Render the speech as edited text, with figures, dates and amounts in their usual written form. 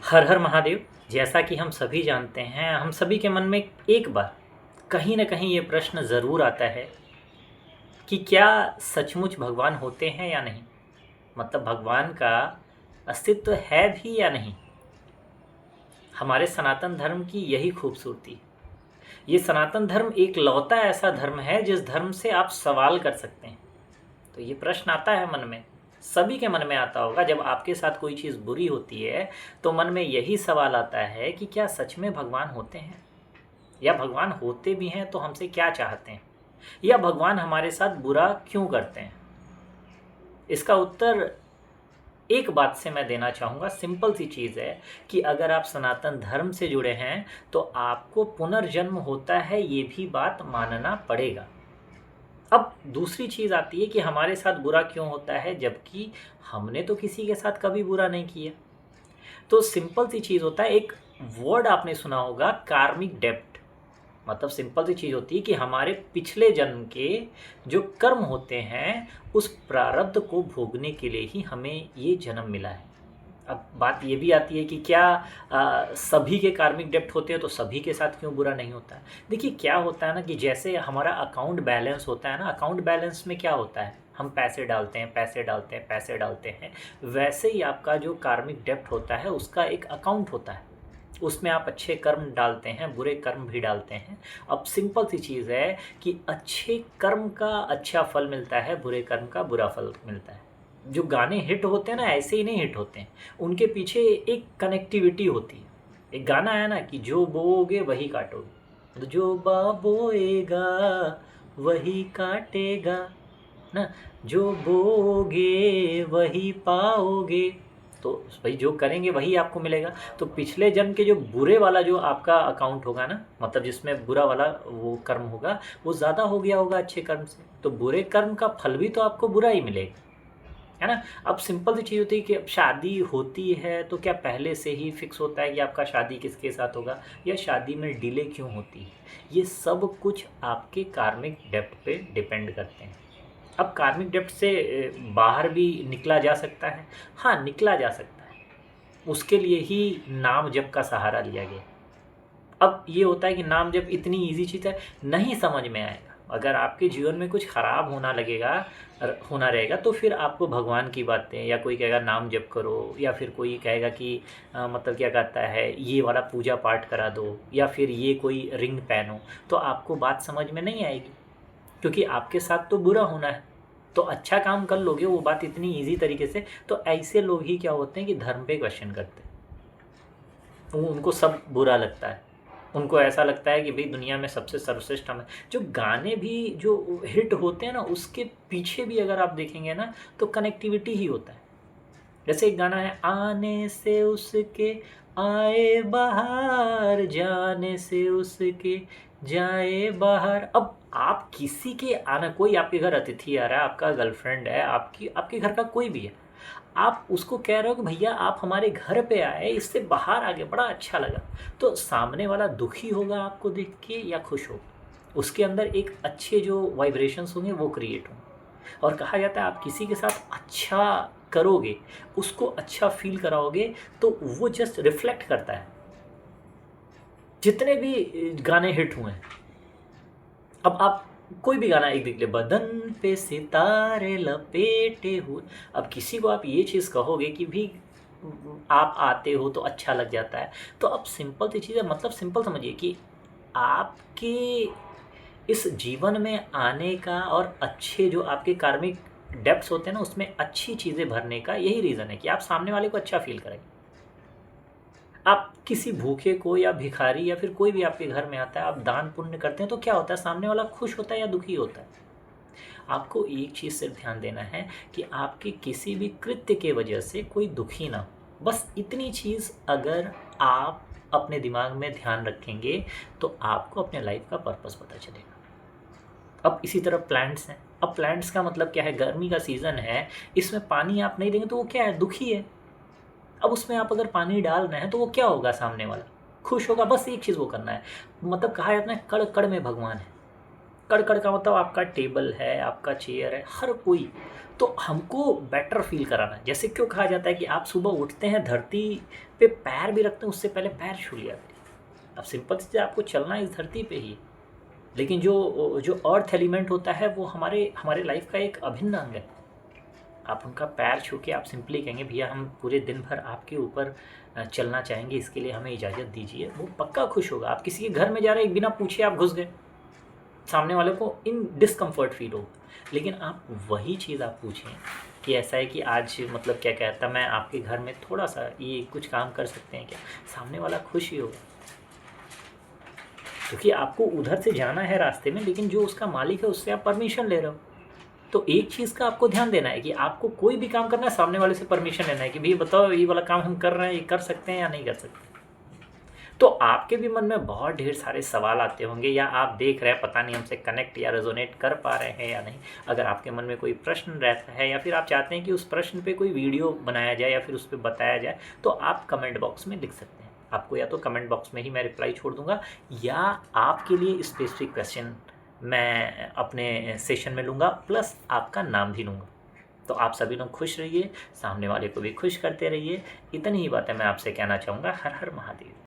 हर हर महादेव। जैसा कि हम सभी जानते हैं, हम सभी के मन में एक बार कहीं न कहीं ये प्रश्न ज़रूर आता है कि क्या सचमुच भगवान होते हैं या नहीं? मतलब भगवान का अस्तित्व है भी या नहीं? हमारे सनातन धर्म की यही खूबसूरती है। ये सनातन धर्म एकलौता ऐसा धर्म है जिस धर्म से आप सवाल कर सकते हैं। तो ये प्रश्न आता है मन में, सभी के मन में आता होगा। जब आपके साथ कोई चीज़ बुरी होती है तो मन में यही सवाल आता है कि क्या सच में भगवान होते हैं, या भगवान होते भी हैं तो हमसे क्या चाहते हैं, या भगवान हमारे साथ बुरा क्यों करते हैं। इसका उत्तर एक बात से मैं देना चाहूँगा, सिंपल सी चीज़ है कि अगर आप सनातन धर्म से जुड़े हैं तो आपको पुनर्जन्म होता है, ये भी बात मानना पड़ेगा। अब दूसरी चीज़ आती है कि हमारे साथ बुरा क्यों होता है, जबकि हमने तो किसी के साथ कभी बुरा नहीं किया। तो सिंपल सी चीज़ होता है, एक वर्ड आपने सुना होगा, कार्मिक डेब्ट। मतलब सिंपल सी चीज़ होती है कि हमारे पिछले जन्म के जो कर्म होते हैं उस प्रारब्ध को भोगने के लिए ही हमें ये जन्म मिला है। अब बात ये भी आती है कि क्या सभी के कार्मिक डेब्ट होते हैं तो सभी के साथ क्यों बुरा नहीं होता है। देखिए क्या होता है ना, कि जैसे हमारा अकाउंट बैलेंस होता है ना, अकाउंट बैलेंस में क्या होता है, हम पैसे डालते हैं पैसे डालते हैं पैसे डालते हैं, वैसे ही आपका जो कार्मिक डेब्ट होता है उसका एक अकाउंट होता है। उसमें आप अच्छे कर्म डालते हैं, बुरे कर्म भी डालते हैं। अब सिंपल सी चीज़ है कि अच्छे कर्म का अच्छा फल मिलता है, बुरे कर्म का बुरा फल मिलता है। जो गाने हिट होते हैं ना, ऐसे ही नहीं हिट होते हैं, उनके पीछे एक कनेक्टिविटी होती है। एक गाना है ना कि जो बोओगे वही काटोगे, तो जो बा बोएगा वही काटेगा ना, जो बोओगे वही पाओगे। तो भाई जो करेंगे वही आपको मिलेगा। तो पिछले जन्म के जो बुरे वाला जो आपका अकाउंट होगा ना, मतलब जिसमें बुरा वाला वो कर्म होगा, वो ज़्यादा हो गया होगा अच्छे कर्म से, तो बुरे कर्म का फल भी तो आपको बुरा ही मिलेगा, है ना। अब सिंपल सी चीज़ होती है कि अब शादी होती है तो क्या पहले से ही फिक्स होता है कि आपका शादी किसके साथ होगा, या शादी में डिले क्यों होती है। ये सब कुछ आपके कार्मिक डेप्थ पे डिपेंड करते हैं। अब कार्मिक डेप्थ से बाहर भी निकला जा सकता है। हाँ, निकला जा सकता है, उसके लिए ही नाम जप का सहारा लिया गया। अब ये होता है कि नाम जप इतनी ईज़ी चीज़ है, नहीं समझ में आएगा। अगर आपके जीवन में कुछ ख़राब होना रहेगा तो फिर आपको भगवान की बातें, या कोई कहेगा नाम जप करो, या फिर कोई कहेगा कि मतलब क्या कहता है ये वाला पूजा पाठ करा दो, या फिर ये कोई रिंग पहनो, तो आपको बात समझ में नहीं आएगी, क्योंकि आपके साथ तो बुरा होना है। तो अच्छा काम कर लोगे, वो बात इतनी ईज़ी तरीके से। तो ऐसे लोग ही क्या होते हैं कि धर्म पे क्वेश्चन करते हैं। उनको सब बुरा लगता है, उनको ऐसा लगता है कि भाई दुनिया में सबसे सर्वश्रेष्ठ हम है। जो गाने भी जो हिट होते हैं ना, उसके पीछे भी अगर आप देखेंगे ना तो कनेक्टिविटी ही होता है। जैसे एक गाना है, आने से उसके आए बाहर, जाने से उसके जाए बाहर। अब आप किसी के आना, कोई आपके घर अतिथि आ रहा है, आपका गर्लफ्रेंड है, आपके घर का कोई भी है, आप उसको कह रहे हो कि भैया आप हमारे घर पे आए, इससे बाहर आ गए, बड़ा अच्छा लगा। तो सामने वाला दुखी होगा आपको देख के या खुश होगा, उसके अंदर एक अच्छे जो वाइब्रेशंस होंगे वो क्रिएट होंगे। और कहा जाता है आप किसी के साथ अच्छा करोगे, उसको अच्छा फील कराओगे, तो वो जस्ट रिफ्लेक्ट करता है। जितने भी गाने हिट हुए हैं, अब आप कोई भी गाना एक देख ले, बदन पे सितारे लपेटे हुए। अब किसी को आप ये चीज़ कहोगे कि भी आप आते हो तो अच्छा लग जाता है, तो अब सिंपल सी चीज़ है। मतलब सिंपल समझिए कि आपके इस जीवन में आने का और अच्छे जो आपके कार्मिक डेप्थ्स होते हैं ना, उसमें अच्छी चीज़ें भरने का यही रीज़न है कि आप सामने वाले को अच्छा फील करें। आप किसी भूखे को या भिखारी या फिर कोई भी आपके घर में आता है, आप दान पुण्य करते हैं, तो क्या होता है, सामने वाला खुश होता है या दुखी होता है। आपको एक चीज़ सिर्फ ध्यान देना है कि आपके किसी भी कृत्य के वजह से कोई दुखी ना हो। बस इतनी चीज़ अगर आप अपने दिमाग में ध्यान रखेंगे तो आपको अपने लाइफ का पर्पस पता चलेगा। अब इसी तरह प्लांट्स हैं। अब प्लांट्स का मतलब क्या है, गर्मी का सीज़न है, इसमें पानी आप नहीं देंगे तो वो क्या है, दुखी है। अब उसमें आप अगर पानी डाल रहे हैं तो वो क्या होगा, सामने वाला खुश होगा। बस एक चीज़ वो करना है। मतलब कहा जाता है कड़ कड़ में भगवान है। कड़-कड़ का मतलब आपका टेबल है, आपका चेयर है, हर कोई। तो हमको बेटर फ़ील कराना है। जैसे क्यों कहा जाता है कि आप सुबह उठते हैं, धरती पे पैर भी रखते हैं, उससे पहले पैर छू लिया करिए। अब सिंपल सी चीज़, आपको चलना इस धरती पे ही है। लेकिन जो जो अर्थ एलिमेंट होता है वो हमारे हमारे लाइफ़ का एक अभिन्न अंग है। आप उनका पैर छू के आप सिंपली कहेंगे, भैया हम पूरे दिन भर आपके ऊपर चलना चाहेंगे, इसके लिए हमें इजाज़त दीजिए। वो पक्का खुश होगा। आप किसी के घर में जा रहे हैं, बिना पूछे आप घुस गए, सामने वाले को इन डिस्कम्फर्ट फ़ील होगा। लेकिन आप वही चीज़ आप पूछें कि ऐसा है कि आज मतलब क्या कहता, मैं आपके घर में थोड़ा-सा ये कुछ काम कर सकते हैं क्या? सामने वाला खुश ही होगा। क्योंकि आपको उधर से जाना है रास्ते में, लेकिन जो उसका मालिक है उससे आप परमिशन ले रहे हो। तो एक चीज़ का आपको ध्यान देना है कि आपको कोई भी काम करना है, सामने वाले से परमिशन लेना है कि भैया बताओ, ये वाला काम हम कर रहे हैं, ये कर सकते हैं या नहीं कर सकते। तो आपके भी मन में बहुत ढेर सारे सवाल आते होंगे, या आप देख रहे हैं पता नहीं हमसे कनेक्ट या रेजोनेट कर पा रहे हैं या नहीं। अगर आपके मन में कोई प्रश्न रहता है, या फिर आप चाहते हैं कि उस प्रश्न पे कोई वीडियो बनाया जाए या फिर उस पे बताया जाए, तो आप कमेंट बॉक्स में लिख सकते हैं। आपको या तो कमेंट बॉक्स में ही मैं रिप्लाई छोड़ दूंगा, या आपके लिए स्पेसिफिक क्वेश्चन मैं अपने सेशन में लूँगा, प्लस आपका नाम भी लूँगा। तो आप सभी लोग खुश रहिए, सामने वाले को भी खुश करते रहिए। इतनी ही बातें मैं आपसे कहना चाहूँगा। हर हर महादेव।